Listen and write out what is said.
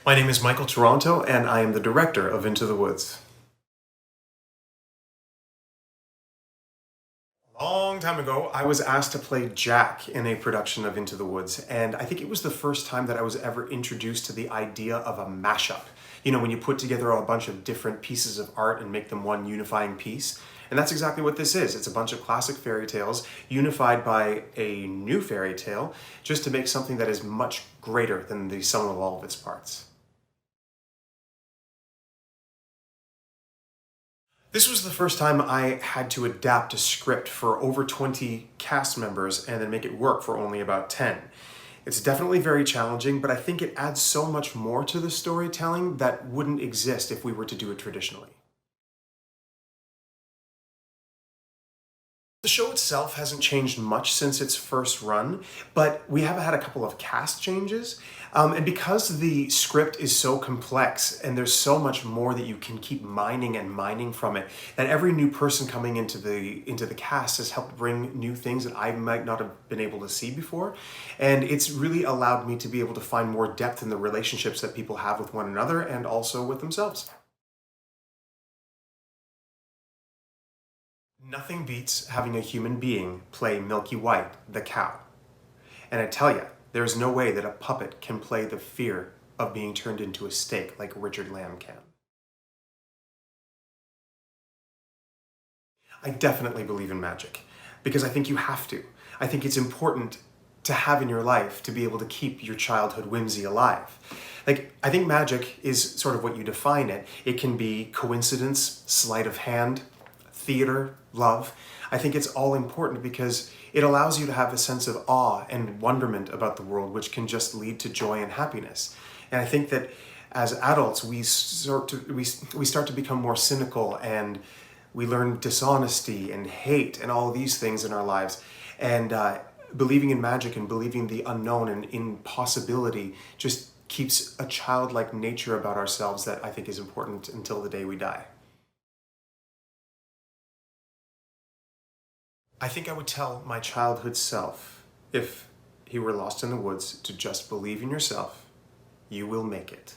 My name is Michael Torontow, and I am the director of Into the Woods. A long time ago, I was asked to play Jack in a production of Into the Woods, and I think it was the first time that I was ever introduced to the idea of a mashup. You know, when you put together a bunch of different pieces of art and make them one unifying piece. And that's exactly what this is. It's a bunch of classic fairy tales unified by a new fairy tale, just to make something that is much greater than the sum of all of its parts. This was the first time I had to adapt a script for over 20 cast members and then make it work for only about 10. It's definitely very challenging, but I think it adds so much more to the storytelling that wouldn't exist if we were to do it traditionally. The show itself hasn't changed much since its first run, but we have had a couple of cast changes. And because the script is so complex and there's so much more that you can keep mining and mining from it, that every new person coming into the cast has helped bring new things that I might not have been able to see before. And it's really allowed me to be able to find more depth in the relationships that people have with one another and also with themselves. Nothing beats having a human being play Milky White, the cow. And I tell you, there's no way that a puppet can play the fear of being turned into a steak like Richard Lamb can. I definitely believe in magic because I think you have to. I think it's important to have in your life to be able to keep your childhood whimsy alive. Like, I think magic is sort of what you define it. It can be coincidence, sleight of hand, theater, love. I think it's all important because it allows you to have a sense of awe and wonderment about the world, which can just lead to joy and happiness. And I think that as adults, we start to become more cynical, and we learn dishonesty and hate and all these things in our lives. And believing in magic and believing the unknown and impossibility just keeps a childlike nature about ourselves that I think is important until the day we die. I think I would tell my childhood self, if he were lost in the woods, to just believe in yourself. You will make it.